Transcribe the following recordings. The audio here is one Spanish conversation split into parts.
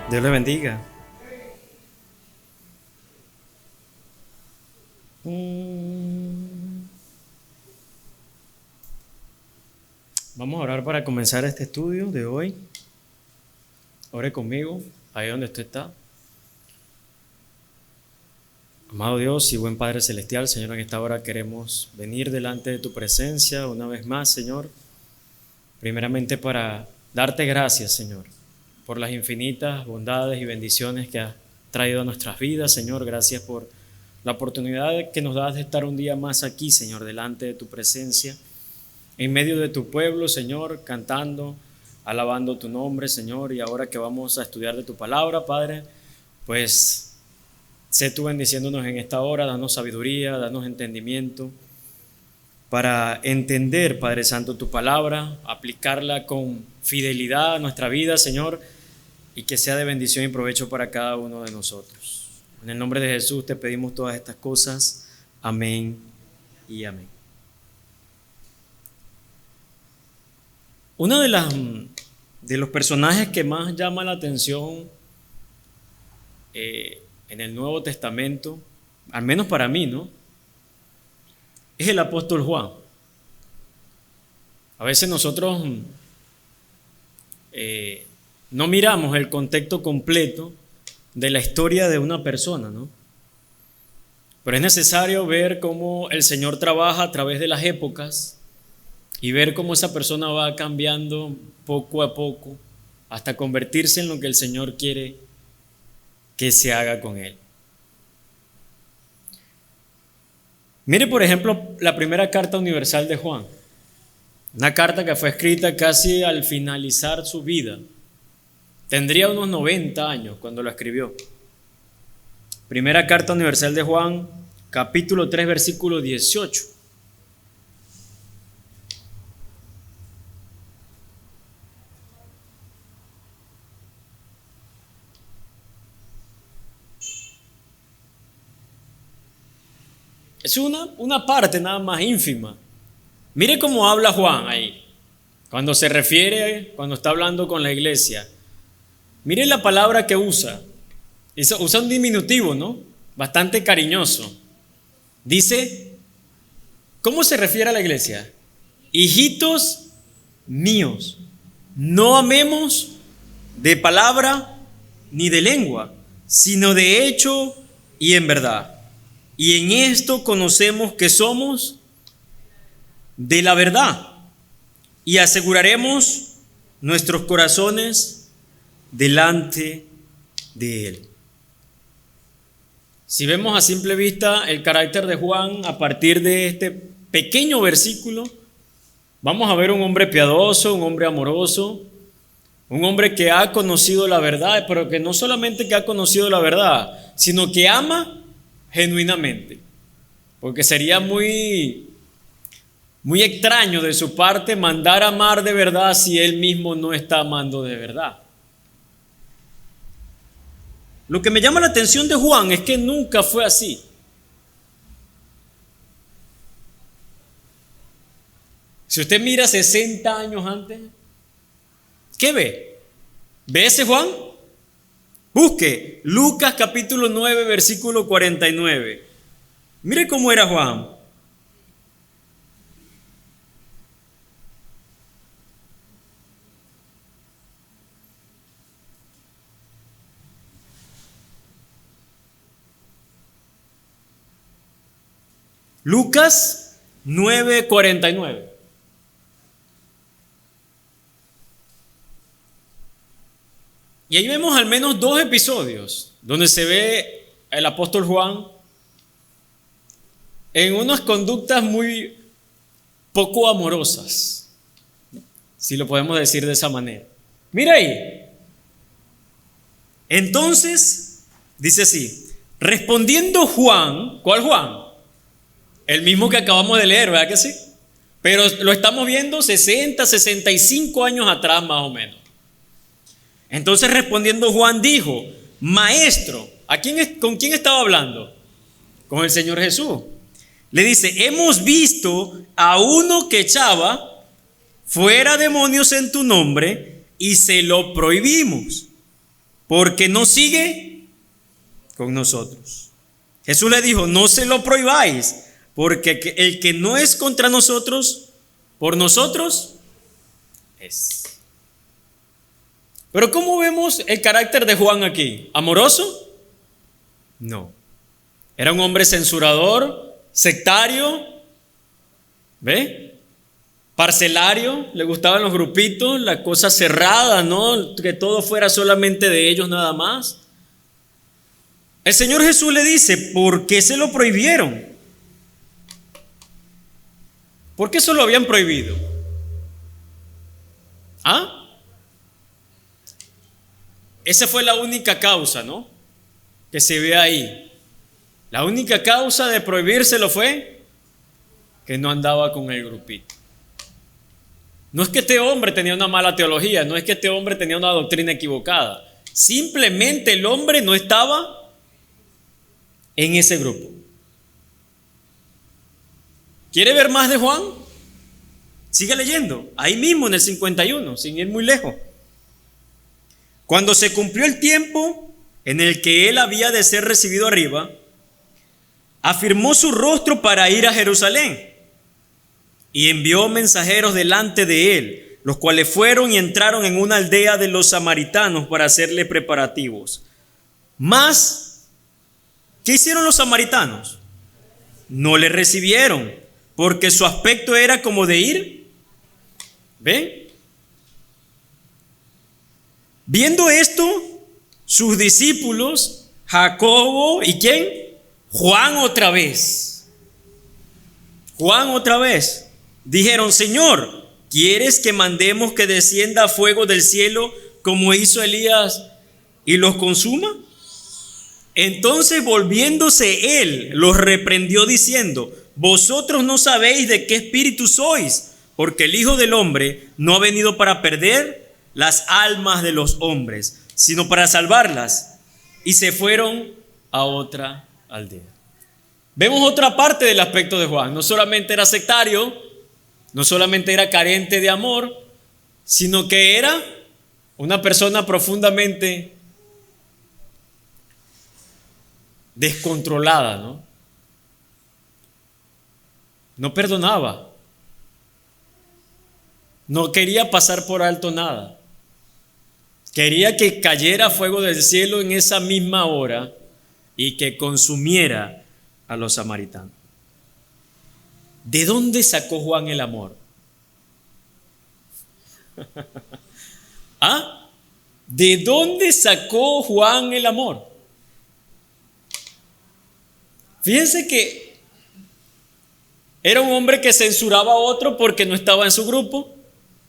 Dios le bendiga. Vamos a orar para comenzar este estudio de hoy. Ore conmigo, ahí donde usted está. Amado Dios y buen Padre Celestial, Señor, en esta hora queremos venir delante de tu presencia una vez más, Señor. Primeramente para darte gracias, Señor, por las infinitas bondades y bendiciones que has traído a nuestras vidas, Señor. Gracias por la oportunidad que nos das de estar un día más aquí, Señor, delante de tu presencia, en medio de tu pueblo, Señor, cantando, alabando tu nombre, Señor. Y ahora que vamos a estudiar de tu palabra, Padre, pues sé tú bendiciéndonos en esta hora, danos sabiduría, danos entendimiento para entender, Padre Santo, tu palabra, aplicarla con fidelidad a nuestra vida, Señor, y que sea de bendición y provecho para cada uno de nosotros. En el nombre de Jesús te pedimos todas estas cosas. Amén y amén. Uno de los personajes que más llama la atención en el Nuevo Testamento, al menos para mí, ¿no?, es el apóstol Juan. A veces nosotros no miramos el contexto completo de la historia de una persona, ¿no? Pero es necesario ver cómo el Señor trabaja a través de las épocas y ver cómo esa persona va cambiando poco a poco hasta convertirse en lo que el Señor quiere que se haga con él. Mire, por ejemplo, la primera carta universal de Juan, una carta que fue escrita casi al finalizar su vida. Tendría unos 90 años cuando la escribió. Primera carta universal de Juan, capítulo 3, versículo 18. Es una parte nada más ínfima. Mire cómo habla Juan ahí, cuando se refiere, cuando está hablando con la iglesia. Mire la palabra que usa. Usa un diminutivo, ¿no? Bastante cariñoso. Dice, ¿cómo se refiere a la iglesia? Hijitos míos, no amemos de palabra ni de lengua, sino de hecho y en verdad. Y en esto conocemos que somos de la verdad y aseguraremos nuestros corazones delante de Él. Si vemos a simple vista el carácter de Juan a partir de este pequeño versículo, vamos a ver un hombre piadoso, un hombre amoroso, un hombre que ha conocido la verdad, pero que no solamente que ha conocido la verdad, sino que ama genuinamente, porque sería muy extraño de su parte mandar a amar de verdad si él mismo no está amando de verdad. Lo que me llama la atención de Juan es que nunca fue así. Si usted mira 60 años antes, ¿qué ve? ¿Ve ese Juan? Busque Lucas capítulo 9, versículo 49. Mire cómo era Juan. Lucas 9, 49. Y ahí vemos al menos 2 episodios donde se ve el apóstol Juan en unas conductas muy poco amorosas, si lo podemos decir de esa manera. Mira ahí. Entonces, dice así, respondiendo Juan, ¿cuál Juan? El mismo que acabamos de leer, ¿verdad que sí? Pero lo estamos viendo 60, 65 años atrás más o menos. Entonces respondiendo Juan dijo, maestro, ¿con quién estaba hablando? Con el Señor Jesús. Le dice, hemos visto a uno que echaba fuera demonios en tu nombre y se lo prohibimos porque no sigue con nosotros. Jesús le dijo, no se lo prohibáis, porque el que no es contra nosotros, por nosotros es. Pero ¿cómo vemos el carácter de Juan aquí? ¿Amoroso? No. Era un hombre censurador, sectario, ¿ve? Parcelario, le gustaban los grupitos, la cosa cerrada, ¿no? Que todo fuera solamente de ellos nada más. El Señor Jesús le dice, ¿por qué se lo prohibieron? ¿Por qué se lo habían prohibido? ¿Ah? Esa fue la única causa, ¿no? Que se ve ahí. La única causa de prohibírselo fue que no andaba con el grupito. No es que este hombre tenía una mala teología, no es que este hombre tenía una doctrina equivocada. Simplemente el hombre no estaba en ese grupo. ¿Quiere ver más de Juan? Sigue leyendo, ahí mismo en el 51, sin ir muy lejos. Cuando se cumplió el tiempo en el que él había de ser recibido arriba, afirmó su rostro para ir a Jerusalén y envió mensajeros delante de él, los cuales fueron y entraron en una aldea de los samaritanos para hacerle preparativos. Mas, ¿qué hicieron los samaritanos? No le recibieron, porque su aspecto era como de ir. ¿Ven? Viendo esto, sus discípulos, Jacobo y ¿quién? Juan otra vez. Juan otra vez. Dijeron, Señor, ¿quieres que mandemos que descienda fuego del cielo como hizo Elías y los consuma? Entonces volviéndose él, los reprendió diciendo, vosotros no sabéis de qué espíritu sois, porque el Hijo del Hombre no ha venido para perder las almas de los hombres, sino para salvarlas. Y se fueron a otra aldea. Vemos otra parte del aspecto de Juan. No solamente era sectario, no solamente era carente de amor, sino que era una persona profundamente descontrolada, ¿no? No perdonaba. No quería pasar por alto nada. Quería que cayera fuego del cielo en esa misma hora y que consumiera a los samaritanos. ¿De dónde sacó Juan el amor? ¿Ah? ¿De dónde sacó Juan el amor? Fíjense que era un hombre que censuraba a otro porque no estaba en su grupo.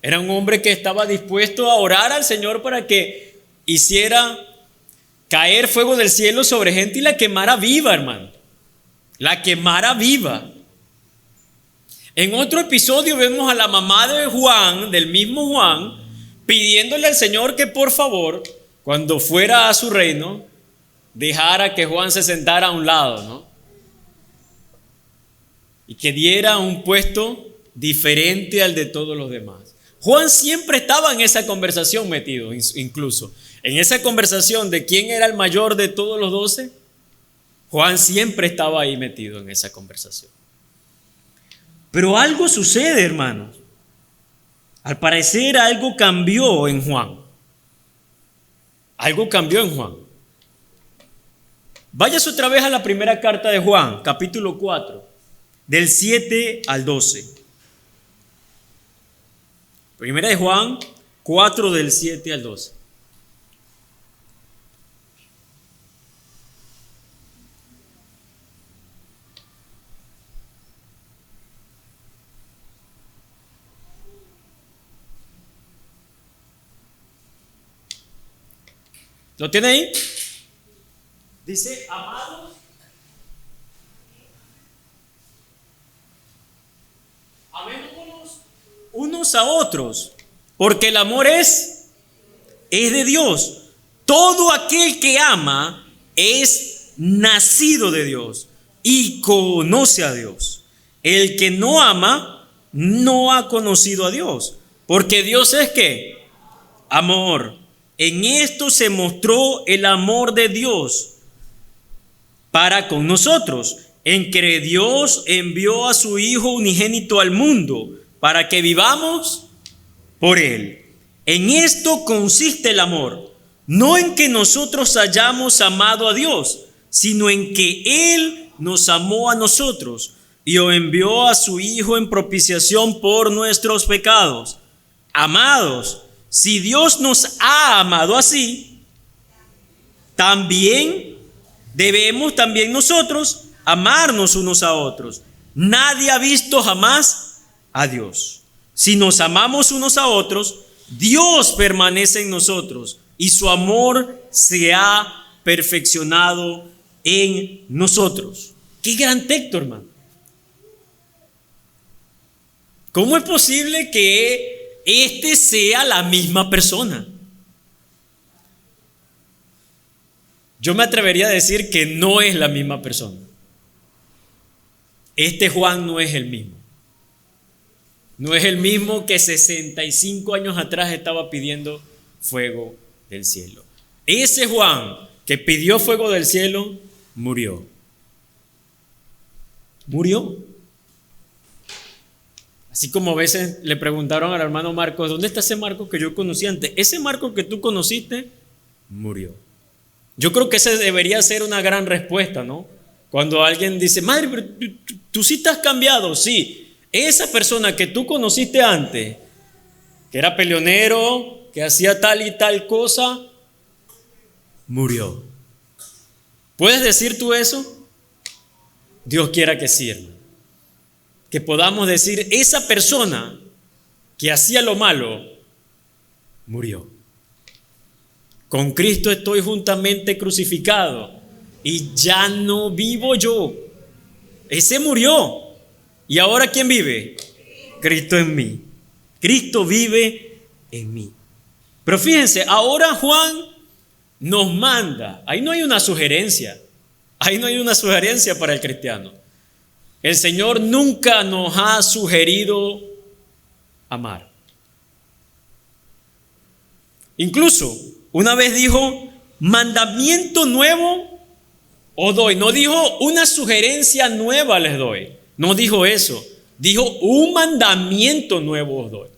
Era un hombre que estaba dispuesto a orar al Señor para que hiciera caer fuego del cielo sobre gente y la quemara viva, hermano. La quemara viva. En otro episodio vemos a la mamá de Juan, del mismo Juan, pidiéndole al Señor que por favor, cuando fuera a su reino, dejara que Juan se sentara a un lado, ¿no? Y que diera un puesto diferente al de todos los demás. Juan siempre estaba en esa conversación metido, incluso. En esa conversación de quién era el mayor de todos los 12, Juan siempre estaba ahí metido en esa conversación. Pero algo sucede, hermanos. Al parecer algo cambió en Juan. Algo cambió en Juan. Váyase otra vez a la primera carta de Juan, capítulo 4, del 7 al 12. Primera de Juan 4 del 7 al 12. ¿Lo tiene ahí? Dice, amados, amémonos unos a otros, porque el amor es de Dios. Todo aquel que ama es nacido de Dios y conoce a Dios. El que no ama no ha conocido a Dios, porque Dios es ¿qué? Amor. En esto se mostró el amor de Dios para con nosotros, en que Dios envió a su Hijo unigénito al mundo para que vivamos por Él. En esto consiste el amor, no en que nosotros hayamos amado a Dios, sino en que Él nos amó a nosotros y envió a su Hijo en propiciación por nuestros pecados. Amados, si Dios nos ha amado así, debemos también nosotros amarnos unos a otros. Nadie ha visto jamás a Dios. Si nos amamos unos a otros, Dios permanece en nosotros y su amor se ha perfeccionado en nosotros. Qué gran texto, hermano. ¿Cómo es posible que este sea la misma persona? Yo me atrevería a decir que no es la misma persona. Este Juan no es el mismo. No es el mismo que 65 años atrás estaba pidiendo fuego del cielo. Ese Juan que pidió fuego del cielo murió. Murió. Así como a veces le preguntaron al hermano Marcos, ¿dónde está ese Marcos que yo conocí antes? Ese Marcos que tú conociste murió. Yo creo que esa debería ser una gran respuesta, ¿no? Cuando alguien dice, madre, pero tú sí te has cambiado. Sí, esa persona que tú conociste antes, que era peleonero, que hacía tal y tal cosa, murió. ¿Puedes decir tú eso? Dios quiera que sí, hermano. Que podamos decir, esa persona que hacía lo malo, murió. Con Cristo estoy juntamente crucificado y ya no vivo yo. Ese murió. ¿Y ahora quién vive? Cristo en mí. Cristo vive en mí. Pero fíjense, ahora Juan nos manda. Ahí no hay una sugerencia. Ahí no hay una sugerencia para el cristiano. El Señor nunca nos ha sugerido amar. Incluso una vez dijo, mandamiento nuevo os doy. No dijo, una sugerencia nueva les doy. No dijo eso. Dijo, un mandamiento nuevo os doy.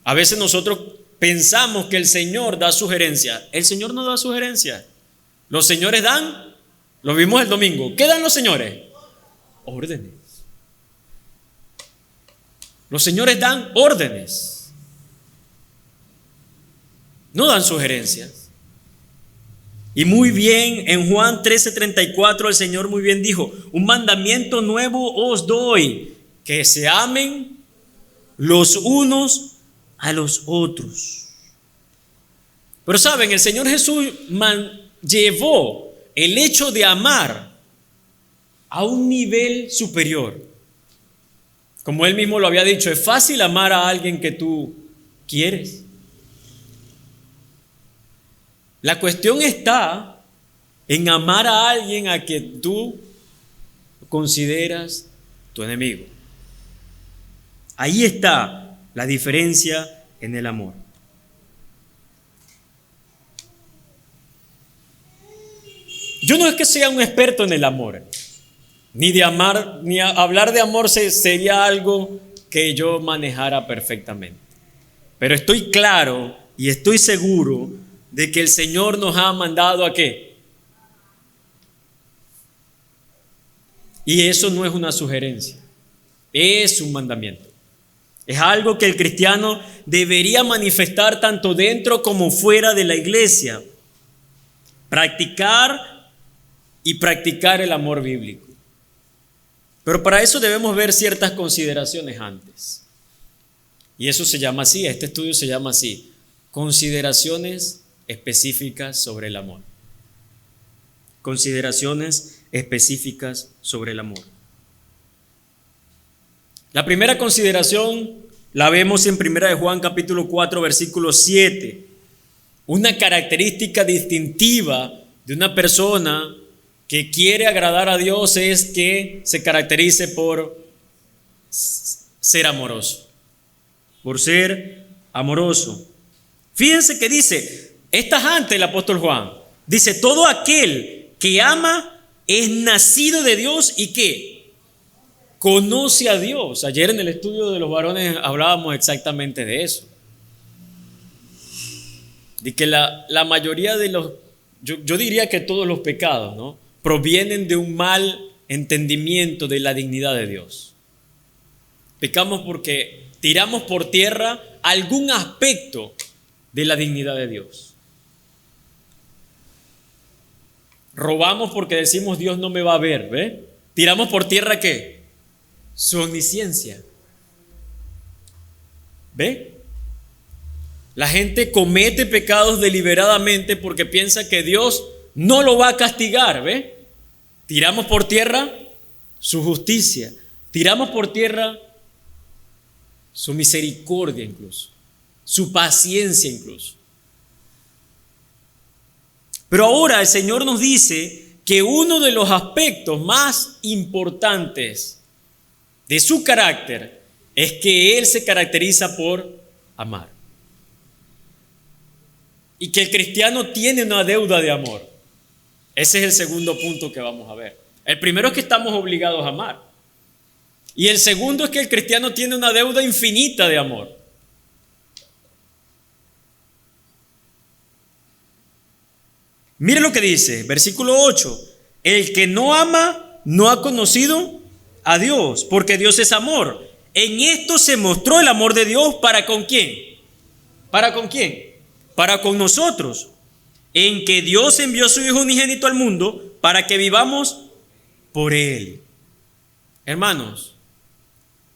A veces nosotros pensamos que el Señor da sugerencias. El Señor no da sugerencias. Los señores dan, lo vimos el domingo. ¿Qué dan los señores? Órdenes. Los señores dan órdenes. No dan sugerencias. Y muy bien, en Juan 13:34 el Señor muy bien dijo, un mandamiento nuevo os doy, que se amen los unos a los otros. Pero saben, el Señor Jesús llevó el hecho de amar a un nivel superior. Como Él mismo lo había dicho, es fácil amar a alguien que tú quieres. La cuestión está en amar a alguien a que tú consideras tu enemigo. Ahí está la diferencia en el amor. Yo no es que sea un experto en el amor, ni de amar, ni hablar de amor sería algo que yo manejara perfectamente. Pero estoy claro y estoy seguro de que el Señor nos ha mandado ¿a qué? Y eso no es una sugerencia, es un mandamiento. Es algo que el cristiano debería manifestar tanto dentro como fuera de la iglesia. Practicar el amor bíblico. Pero para eso debemos ver ciertas consideraciones antes. Y eso se llama así, este estudio se llama así, consideraciones específicas sobre el amor. Consideraciones específicas sobre el amor. La primera consideración la vemos en 1 de Juan capítulo 4 versículo 7. Una característica distintiva de una persona que quiere agradar a Dios es que se caracterice por ser amoroso. Por ser amoroso. Fíjense que dice, Estas antes el apóstol Juan dice, todo aquel que ama es nacido de Dios y que conoce a Dios. Ayer en el estudio de los varones hablábamos exactamente de eso. De que la mayoría de los, yo diría que todos los pecados, ¿no?, provienen de un mal entendimiento de la dignidad de Dios. Pecamos porque tiramos por tierra algún aspecto de la dignidad de Dios. Robamos porque decimos Dios no me va a ver, ¿ve? Tiramos por tierra ¿qué? Su omnisciencia. ¿Ve? La gente comete pecados deliberadamente porque piensa que Dios no lo va a castigar, ¿ve? Tiramos por tierra su justicia, tiramos por tierra su misericordia incluso, su paciencia incluso. Pero ahora el Señor nos dice que uno de los aspectos más importantes de su carácter es que Él se caracteriza por amar. Y que el cristiano tiene una deuda de amor. Ese es el segundo punto que vamos a ver. El primero es que estamos obligados a amar. Y el segundo es que el cristiano tiene una deuda infinita de amor. Mire lo que dice, versículo 8. El que no ama no ha conocido a Dios, porque Dios es amor. En esto se mostró el amor de Dios ¿para con quién? ¿Para con quién? Para con nosotros, en que Dios envió a su Hijo unigénito al mundo para que vivamos por Él. Hermanos,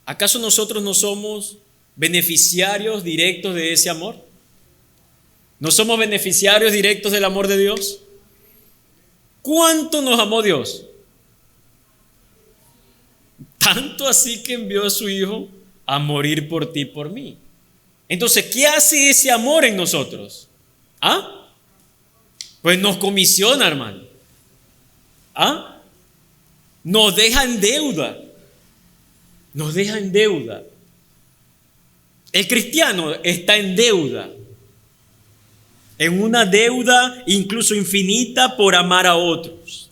¿acaso nosotros no somos beneficiarios directos de ese amor? ¿No somos beneficiarios directos del amor de Dios? ¿Cuánto nos amó Dios? Tanto así que envió a su Hijo a morir por ti y por mí. Entonces, ¿qué hace ese amor en nosotros? ¿Ah? Pues nos comisiona, hermano. ¿Ah? Nos deja en deuda. Nos deja en deuda. El cristiano está en deuda. En una deuda incluso infinita por amar a otros.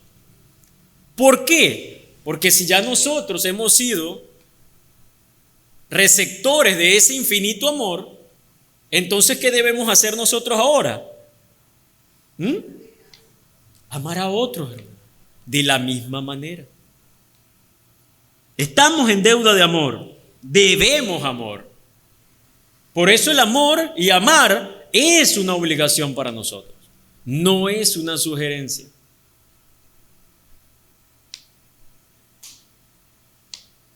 ¿Por qué? Porque si ya nosotros hemos sido receptores de ese infinito amor, entonces ¿qué debemos hacer nosotros ahora? Amar a otros, hermano, de la misma manera. Estamos en deuda de amor, debemos amor. Por eso el amor y amar es una obligación para nosotros, no es una sugerencia.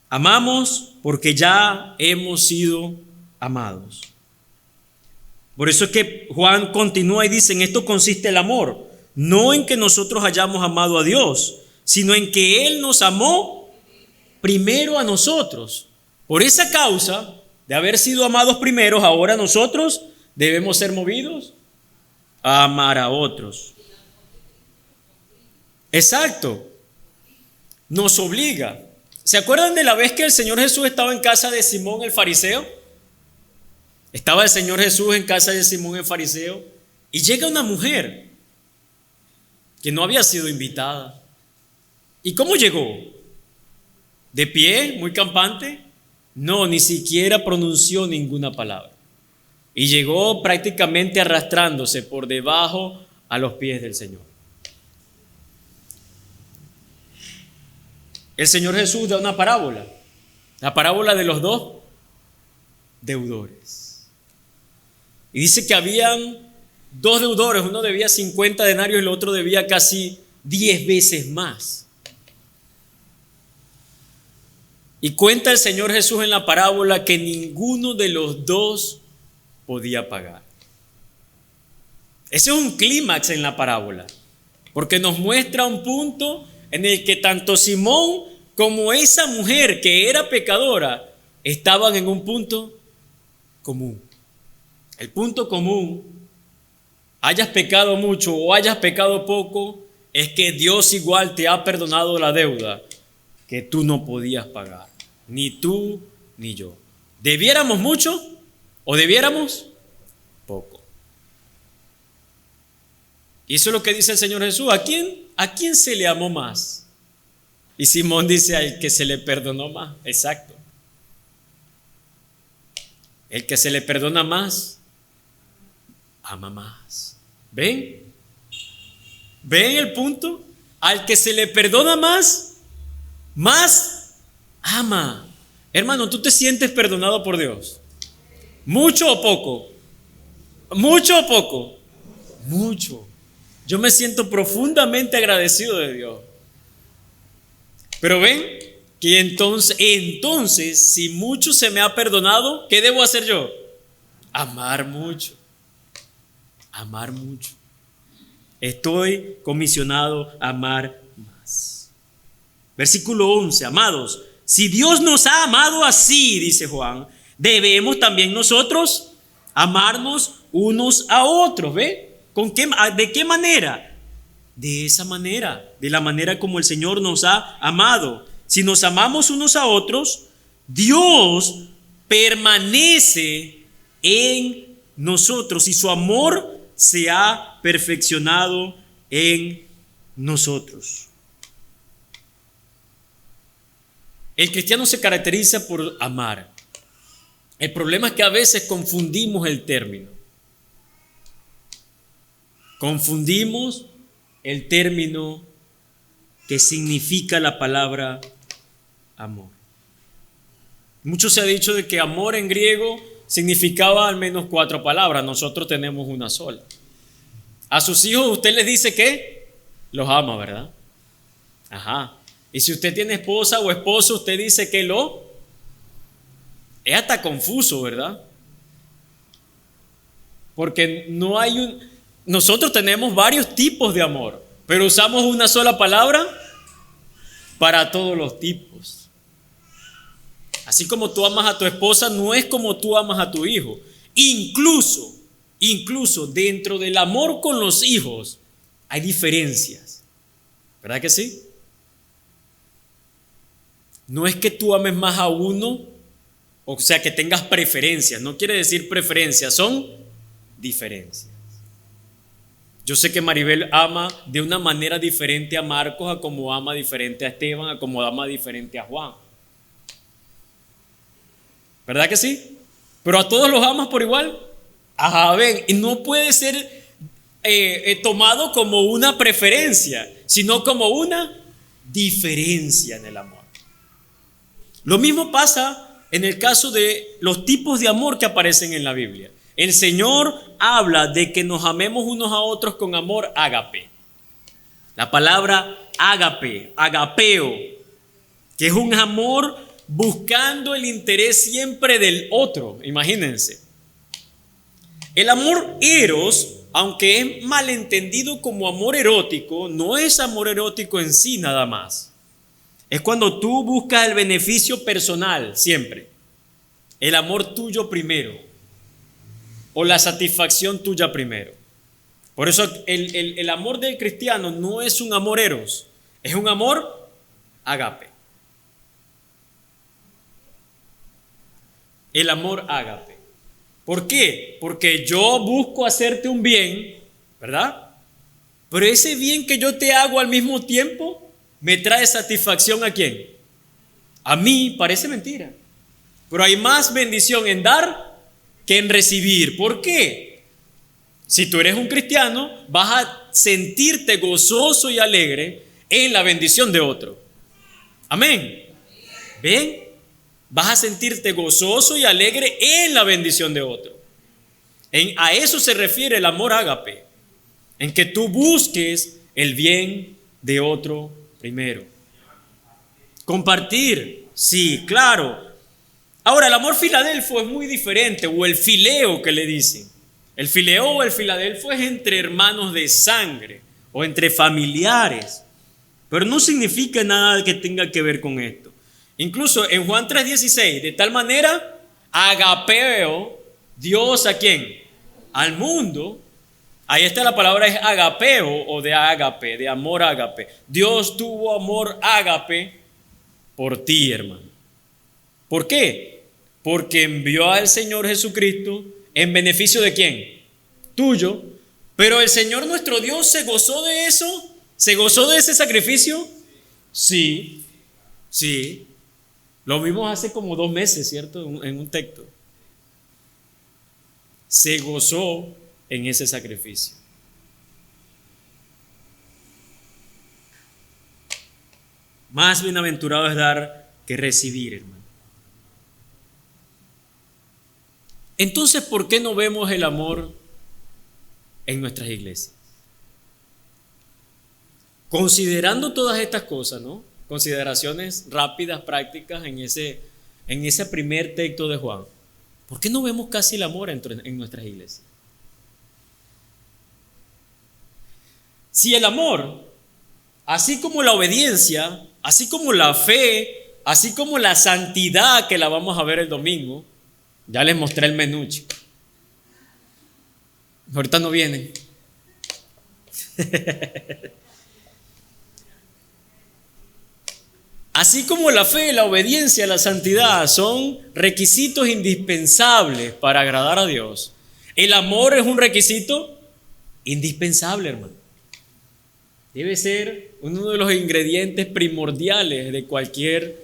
Amamos porque ya hemos sido amados. Por eso es que Juan continúa y dice, en esto consiste el amor, no en que nosotros hayamos amado a Dios, sino en que Él nos amó primero a nosotros. Por esa causa de haber sido amados primeros, ahora nosotros debemos ser movidos a amar a otros. Exacto, nos obliga. ¿Se acuerdan de la vez que el Señor Jesús estaba en casa de Simón el fariseo? Estaba el Señor Jesús en casa de Simón el fariseo y llega una mujer que no había sido invitada. ¿Y cómo llegó? ¿De pie, muy campante? No, ni siquiera pronunció ninguna palabra. Y llegó prácticamente arrastrándose por debajo a los pies del Señor. El Señor Jesús da una parábola, la parábola de los dos deudores. Y dice que habían dos deudores, uno debía 50 denarios y el otro debía casi 10 veces más. Y cuenta el Señor Jesús en la parábola que ninguno de los dos podía pagar. Ese es un clímax en la parábola, porque nos muestra un punto en el que tanto Simón como esa mujer que era pecadora estaban en un punto común. El punto común, hayas pecado mucho o hayas pecado poco, es que Dios igual te ha perdonado la deuda que tú no podías pagar, ni tú ni yo. ¿Debiéramos mucho o debiéramos poco? Y eso es lo que dice el Señor Jesús. ¿A quién se le amó más? Y Simón dice al que se le perdonó más. Exacto. El que se le perdona más, ama más. ¿Ven? ¿Ven el punto? Al que se le perdona más, más ama. Hermano, ¿tú te sientes perdonado por Dios? ¿Mucho o poco? ¿Mucho o poco? Mucho. Yo me siento profundamente agradecido de Dios. Pero ven que entonces, si mucho se me ha perdonado, ¿qué debo hacer yo? Amar mucho. Amar mucho. Estoy comisionado a amar más. Versículo 11, amados, si Dios nos ha amado así, dice Juan, debemos también nosotros amarnos unos a otros. ¿Ve? ¿De qué manera? De esa manera, de la manera como el Señor nos ha amado. Si nos amamos unos a otros, Dios permanece en nosotros y su amor se ha perfeccionado en nosotros. El cristiano se caracteriza por amar. El problema es que a veces confundimos el término. Confundimos el término que significa la palabra amor. Mucho se ha dicho de que amor en griego significaba al menos 4 palabras. Nosotros tenemos una sola. A sus hijos usted les dice que los ama, ¿verdad? Ajá. Y si usted tiene esposa o esposo, usted dice que lo... Es hasta confuso, ¿verdad? Porque no hay un... Nosotros tenemos varios tipos de amor, pero usamos una sola palabra para todos los tipos. Así como tú amas a tu esposa, no es como tú amas a tu hijo. Incluso dentro del amor con los hijos hay diferencias. ¿Verdad que sí? No es que tú ames más a uno, o sea, que tengas preferencias. No quiere decir preferencias, son diferencias. Yo sé que Maribel ama de una manera diferente a Marcos, a como ama diferente a Esteban, a como ama diferente a Juan. ¿Verdad que sí? Pero a todos los amas por igual. Ajá, ven, y no puede ser tomado como una preferencia, sino como una diferencia en el amor. Lo mismo pasa en el caso de los tipos de amor que aparecen en la Biblia. El Señor habla de que nos amemos unos a otros con amor ágape. La palabra ágape, agapeo, que es un amor buscando el interés siempre del otro. Imagínense. El amor eros, aunque es malentendido como amor erótico, no es amor erótico en sí nada más. Es cuando tú buscas el beneficio personal siempre. El amor tuyo primero. O la satisfacción tuya primero. Por eso el amor del cristiano no es un amor eros, es un amor ágape. El amor ágape. ¿Por qué? Porque yo busco hacerte un bien, ¿verdad? Pero ese bien que yo te hago al mismo tiempo me trae satisfacción ¿a quién? A mí. Parece mentira, pero hay más bendición en dar que en recibir. ¿Por qué? Si tú eres un cristiano, vas a sentirte gozoso y alegre en la bendición de otro. Amén. ¿Ven? Vas a sentirte gozoso y alegre en la bendición de otro. A eso se refiere el amor ágape, en que tú busques el bien de otro primero. Compartir, sí, claro. Ahora, el amor filadelfo es muy diferente, o el fileo que le dicen. El fileo o el filadelfo es entre hermanos de sangre o entre familiares, pero no significa nada que tenga que ver con esto. Incluso en Juan 3:16, de tal manera, agapeo, Dios ¿a quién? Al mundo. Ahí está la palabra, es agapeo o de ágape, de amor ágape. Dios tuvo amor ágape por ti, hermano. ¿Por qué? Porque envió al Señor Jesucristo en beneficio de quién? Tuyo, Pero el Señor nuestro Dios se gozó de eso, se gozó de ese sacrificio. Sí, sí. Lo vimos hace como 2 meses, ¿cierto? En un texto. Se gozó en ese sacrificio. Más bienaventurado es dar que recibir, hermano. Entonces, ¿por qué no vemos el amor en nuestras iglesias? Considerando todas estas cosas, ¿no? Consideraciones rápidas, prácticas en ese primer texto de Juan. ¿Por qué no vemos casi el amor en nuestras iglesias? Si el amor, así como la obediencia, así como la fe, así como la santidad, que la vamos a ver el domingo, ya les mostré el menú, chicos. Ahorita no vienen. Así como la fe, la obediencia, la santidad son requisitos indispensables para agradar a Dios, el amor es un requisito indispensable, hermano. Debe ser uno de los ingredientes primordiales de cualquier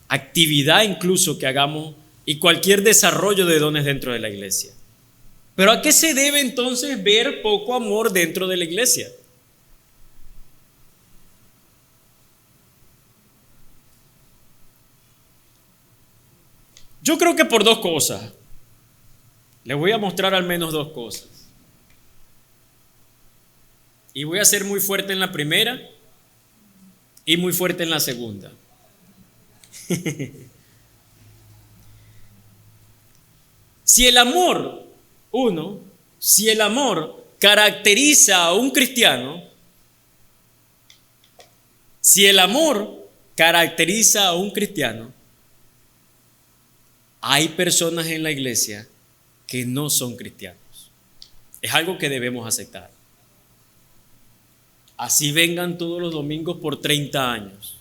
actividad incluso que hagamos y cualquier desarrollo de dones dentro de la iglesia. Pero ¿a qué se debe entonces ver poco amor dentro de la iglesia? Yo creo que por 2 cosas. Les voy a mostrar al menos 2 cosas. Y voy a ser muy fuerte en la primera y muy fuerte en la segunda. Si el amor caracteriza a un cristiano, hay personas en la iglesia que no son cristianos. Es algo que debemos aceptar. Así vengan todos los domingos por 30 años.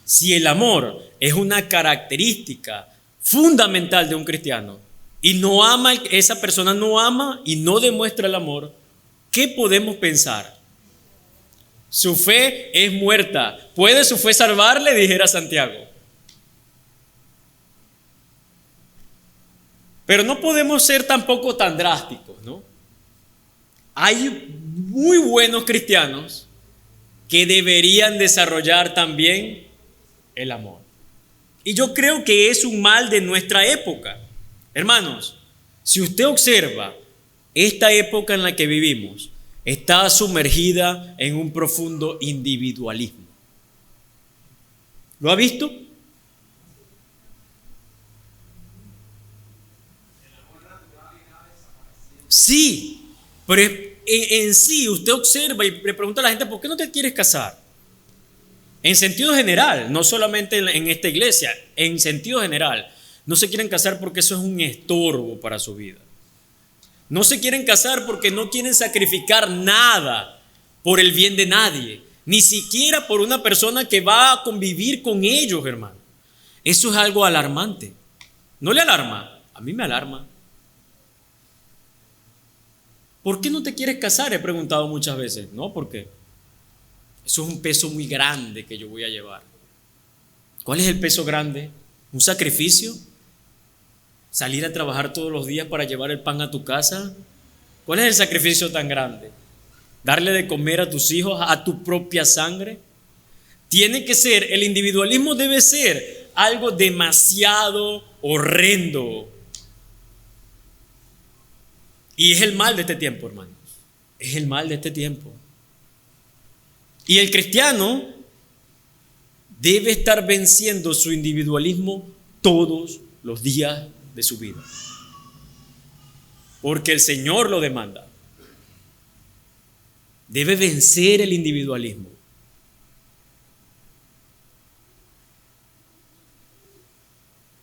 Si el amor es una característica fundamental de un cristiano y no ama, esa persona no ama y no demuestra el amor, ¿qué podemos pensar? Su fe es muerta. ¿Puede su fe salvarle?, dijera Santiago. Pero no podemos ser tampoco tan drásticos, ¿no? Hay muy buenos cristianos que deberían desarrollar también el amor. Y yo creo que es un mal de nuestra época. Hermanos, si usted observa esta época en la que vivimos, está sumergida en un profundo individualismo. ¿Lo ha visto? Sí. Pero en sí usted observa y le pregunta a la gente: ¿por qué no te quieres casar? En sentido general, no solamente en esta iglesia, en sentido general, no se quieren casar porque eso es un estorbo para su vida. No se quieren casar porque no quieren sacrificar nada por el bien de nadie, ni siquiera por una persona que va a convivir con ellos, hermano. Eso es algo alarmante. ¿No le alarma? A mí me alarma. ¿Por qué no te quieres casar?, he preguntado muchas veces. No, porque eso es un peso muy grande que yo voy a llevar. ¿Cuál es el peso grande? ¿Un sacrificio? ¿Salir a trabajar todos los días para llevar el pan a tu casa? ¿Cuál es el sacrificio tan grande? ¿Darle de comer a tus hijos, a tu propia sangre? Tiene que ser, el individualismo debe ser algo demasiado horrendo. Y es el mal de este tiempo, hermanos. Es el mal de este tiempo. Y el cristiano debe estar venciendo su individualismo todos los días de su vida. Porque el Señor lo demanda. Debe vencer el individualismo.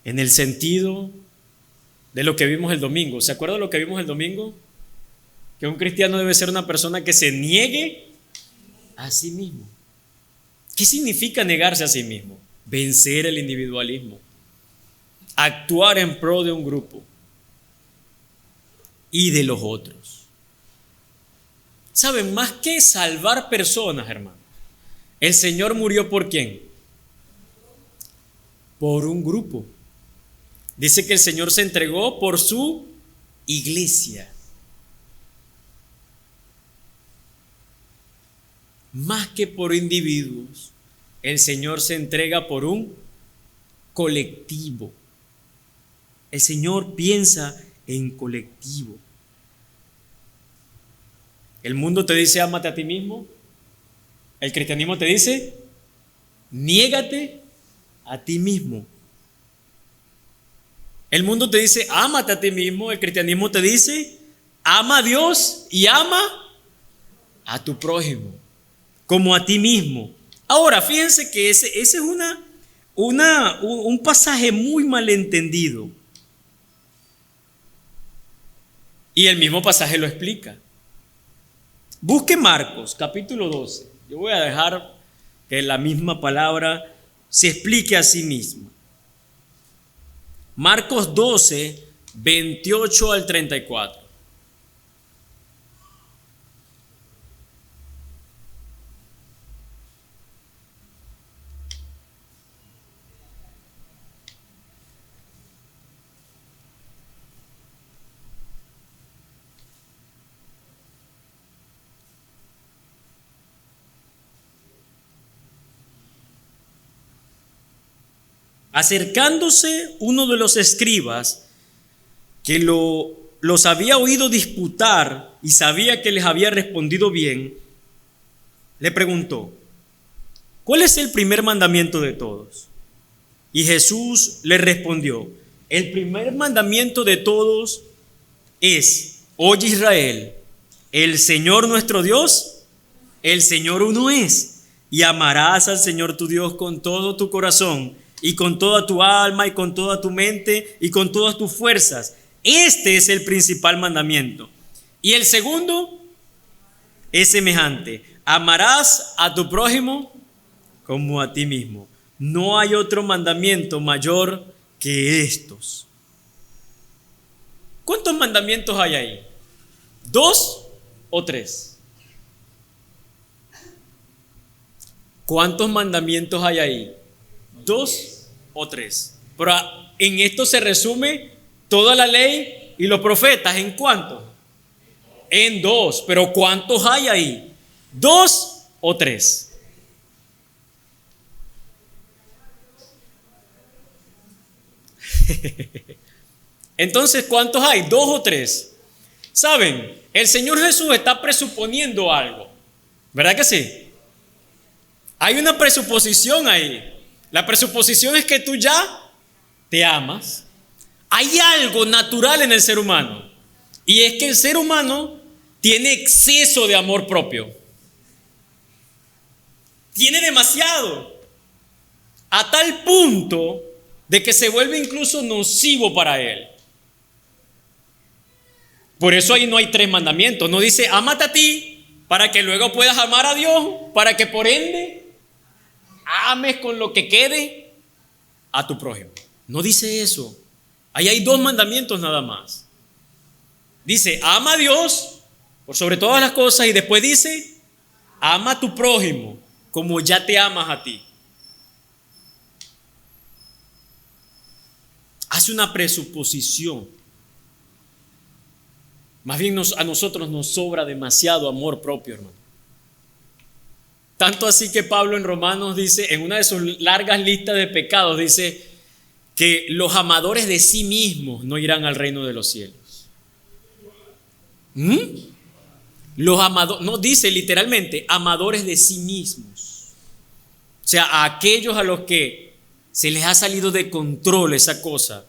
En el sentido de lo que vimos el domingo. ¿Se acuerdan de lo que vimos el domingo? Que un cristiano debe ser una persona que se niegue a sí mismo. ¿Qué significa negarse a sí mismo? Vencer el individualismo. Actuar en pro de un grupo y de los otros. ¿Saben? Más que salvar personas, hermano, el Señor murió ¿por quién? Por un grupo. Dice que el Señor se entregó por su iglesia. Más que por individuos, el Señor se entrega por un colectivo. El Señor piensa en colectivo. El mundo te dice, ámate a ti mismo. El cristianismo te dice, niégate a ti mismo. El mundo te dice, ámate a ti mismo. El cristianismo te dice, ama a Dios y ama a tu prójimo como a ti mismo. Ahora, fíjense que ese es un pasaje muy malentendido. Y el mismo pasaje lo explica. Busque Marcos, capítulo 12. Yo voy a dejar que la misma palabra se explique a sí misma. Marcos 12, 28 al 34. Acercándose uno de los escribas que los había oído disputar y sabía que les había respondido bien, le preguntó, ¿cuál es el primer mandamiento de todos? Y Jesús le respondió, el primer mandamiento de todos es, oye Israel, el Señor nuestro Dios, el Señor uno es, y amarás al Señor tu Dios con todo tu corazón, y con toda tu alma, y con toda tu mente, y con todas tus fuerzas. Este es el principal mandamiento. Y el segundo es semejante. Amarás a tu prójimo como a ti mismo. No hay otro mandamiento mayor que estos. ¿Cuántos mandamientos hay ahí? ¿2 o 3? ¿Cuántos mandamientos hay ahí? 2 o 3. Pero en esto se resume toda la ley y los profetas. ¿En cuántos? En 2. Pero ¿cuántos hay ahí? 2 o 3. Entonces, ¿cuántos hay? 2 o 3. ¿Saben? El Señor Jesús está presuponiendo algo. ¿Verdad que sí? Hay una presuposición ahí. La presuposición es que tú ya te amas. Hay algo natural en el ser humano, y es que el ser humano tiene exceso de amor propio. Tiene demasiado, a tal punto de que se vuelve incluso nocivo para él. Por eso ahí no hay 3 mandamientos. No dice, ámate a ti para que luego puedas amar a Dios, para que por ende ames con lo que quede a tu prójimo. No dice eso. Ahí hay 2 mandamientos nada más. Dice, ama a Dios por sobre todas las cosas, y después dice, ama a tu prójimo como ya te amas a ti. Hace una presuposición. Más bien a nosotros nos sobra demasiado amor propio, hermano. Tanto así que Pablo en Romanos dice, en una de sus largas listas de pecados, dice que los amadores de sí mismos no irán al reino de los cielos. Los amadores, no dice literalmente, amadores de sí mismos. O sea, a aquellos a los que se les ha salido de control esa cosa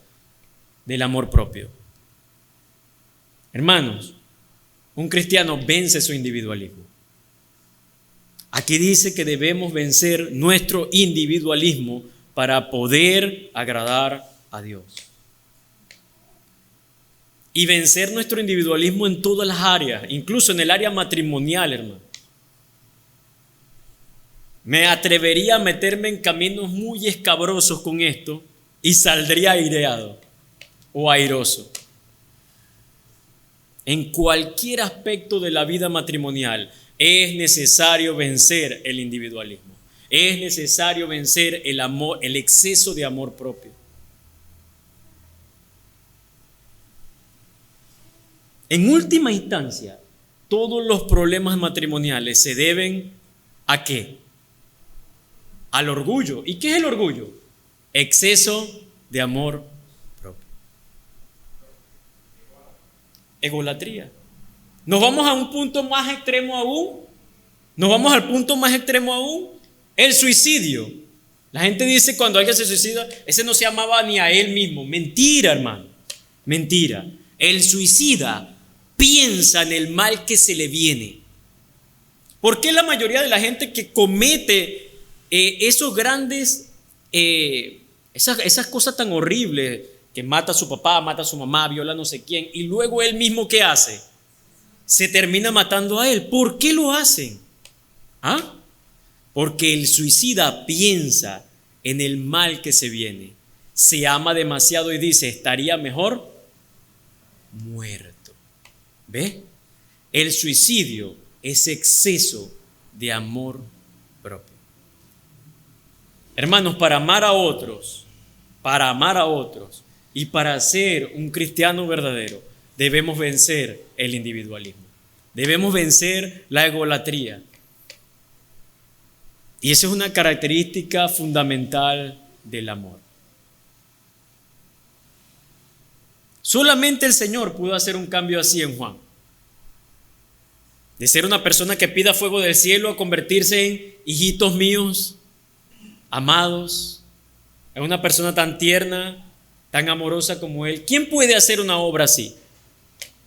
del amor propio. Hermanos, un cristiano vence su individualismo. Aquí dice que debemos vencer nuestro individualismo para poder agradar a Dios. Y vencer nuestro individualismo en todas las áreas, incluso en el área matrimonial, hermano. Me atrevería a meterme en caminos muy escabrosos con esto y saldría aireado o airoso. en cualquier aspecto de la vida matrimonial, es necesario vencer el individualismo. Es necesario vencer el amor, el exceso de amor propio. En última instancia, todos los problemas matrimoniales se deben ¿a qué? Al orgullo. ¿Y qué es el orgullo? Exceso de amor propio. Egolatría. Nos vamos a un punto más extremo aún. Nos vamos al punto más extremo aún. El suicidio. La gente dice cuando alguien se suicida, ese no se amaba ni a él mismo. Mentira, hermano. Mentira. El suicida piensa en el mal que se le viene. ¿Por qué la mayoría de la gente que comete esos grandes, esas cosas tan horribles, que mata a su papá, mata a su mamá, viola a no sé quién, y luego él mismo ¿qué hace? Se termina matando a él. ¿Por qué lo hacen? ¿Ah? Porque el suicida piensa en el mal que se viene. Se ama demasiado y dice, estaría mejor muerto. ¿Ve? El suicidio es exceso de amor propio. Hermanos, para amar a otros y para ser un cristiano verdadero, debemos vencer el individualismo. Debemos vencer la egolatría. Y esa es una característica fundamental del amor. Solamente el Señor pudo hacer un cambio así en Juan. De ser una persona que pida fuego del cielo a convertirse en hijitos míos, amados, en una persona tan tierna, tan amorosa como Él. ¿Quién puede hacer una obra así?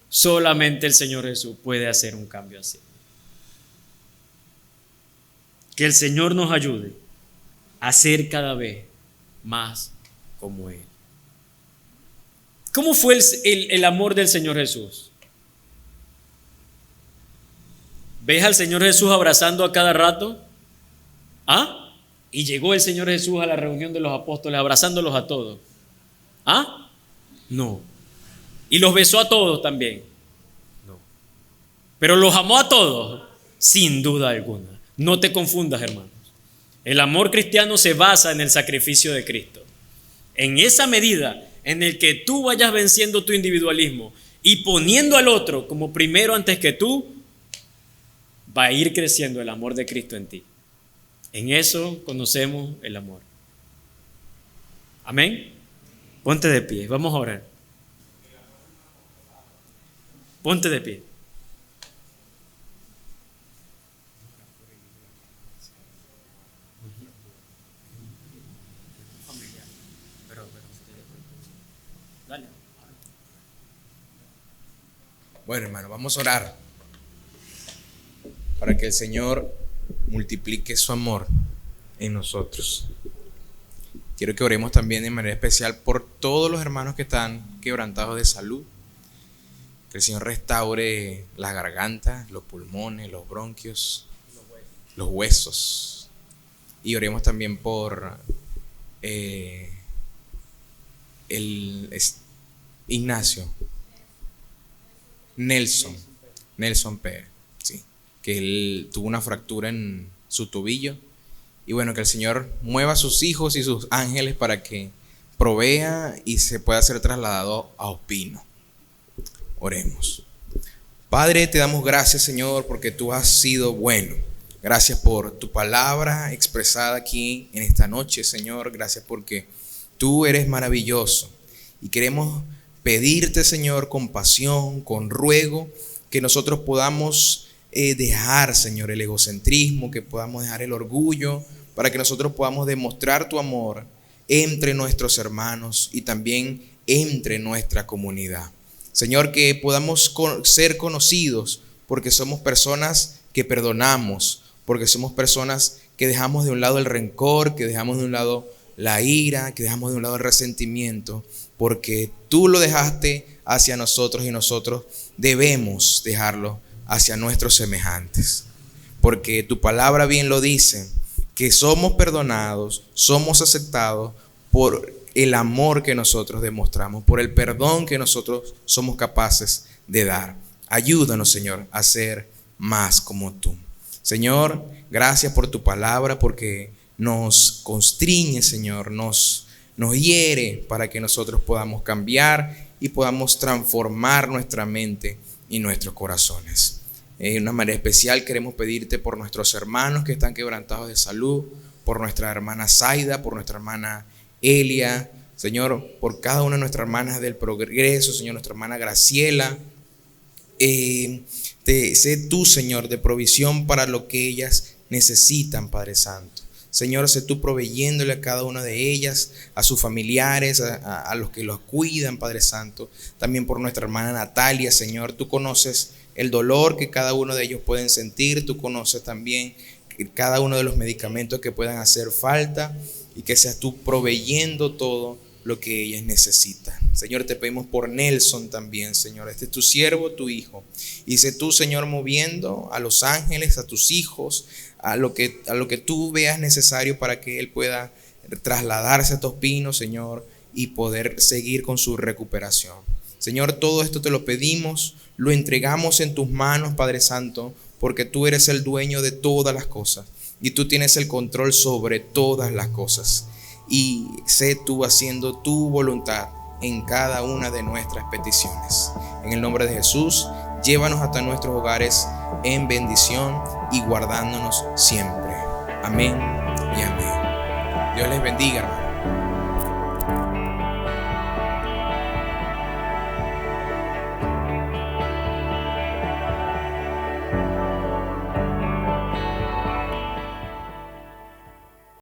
Solamente el Señor Jesús puede hacer un cambio así. Que el Señor nos ayude a ser cada vez más como Él. ¿Cómo fue el amor del Señor Jesús? ¿Ves al Señor Jesús abrazando a cada rato? ¿Ah? Y llegó el Señor Jesús a la reunión de los apóstoles abrazándolos a todos. ¿Ah? No. ¿Y los besó a todos también? No. ¿Pero los amó a todos? Sin duda alguna. No te confundas, hermanos. El amor cristiano se basa en el sacrificio de Cristo. En esa medida en el que tú vayas venciendo tu individualismo y poniendo al otro como primero antes que tú, va a ir creciendo el amor de Cristo en ti. En eso conocemos el amor. Amén. Ponte de pie, vamos a orar. Ponte de pie. Dale. Bueno, hermano, vamos a orar para que el Señor multiplique su amor en nosotros. Quiero que oremos también de manera especial por todos los hermanos que están quebrantados de salud. Que el Señor restaure las gargantas, los pulmones, los bronquios, los huesos. Y oremos también por Ignacio Nelson Pérez, sí, que él tuvo una fractura en su tobillo. Y bueno, que el Señor mueva a sus hijos y sus ángeles para que provea y se pueda ser trasladado a Ospino. Oremos. Padre, te damos gracias, Señor, porque tú has sido bueno. Gracias por tu palabra expresada aquí en esta noche, Señor. Gracias porque tú eres maravilloso. Y queremos pedirte, Señor, con pasión, con ruego, que nosotros podamos dejar, Señor, el egocentrismo, que podamos dejar el orgullo, para que nosotros podamos demostrar tu amor entre nuestros hermanos y también entre nuestra comunidad. Señor, que podamos ser conocidos porque somos personas que perdonamos, porque somos personas que dejamos de un lado el rencor, que dejamos de un lado la ira, que dejamos de un lado el resentimiento, porque tú lo dejaste hacia nosotros y nosotros debemos dejarlo hacia nuestros semejantes, porque tu palabra bien lo dice, que somos perdonados, somos aceptados por el amor que nosotros demostramos, por el perdón que nosotros somos capaces de dar. Ayúdanos, Señor, a ser más como tú. Señor, gracias por tu palabra, porque nos constriñe, Señor, nos hiere para que nosotros podamos cambiar y podamos transformar nuestra mente y nuestros corazones. De una manera especial queremos pedirte por nuestros hermanos que están quebrantados de salud, por nuestra hermana Zaida, por nuestra hermana Elia, Señor, por cada una de nuestras hermanas del progreso, Señor, nuestra hermana Graciela. Sé tú, Señor, de provisión para lo que ellas necesitan, Padre Santo. Señor, sé tú proveyéndole a cada una de ellas, a sus familiares, a los que los cuidan, Padre Santo. También por nuestra hermana Natalia, Señor, tú conoces el dolor que cada uno de ellos pueden sentir. Tú conoces también cada uno de los medicamentos que puedan hacer falta, y que seas tú proveyendo todo lo que ellas necesitan. Señor, te pedimos por Nelson también, Señor. Este es tu siervo, tu hijo. Y sé tú, Señor, moviendo a los ángeles, a tus hijos, a lo que tú veas necesario para que él pueda trasladarse a Estos Pinos, Señor, y poder seguir con su recuperación. Señor, todo esto te lo pedimos, lo entregamos en tus manos, Padre Santo, porque tú eres el dueño de todas las cosas y tú tienes el control sobre todas las cosas. Y sé tú haciendo tu voluntad en cada una de nuestras peticiones. En el nombre de Jesús, llévanos hasta nuestros hogares en bendición y guardándonos siempre. Amén y amén. Dios les bendiga, hermanos.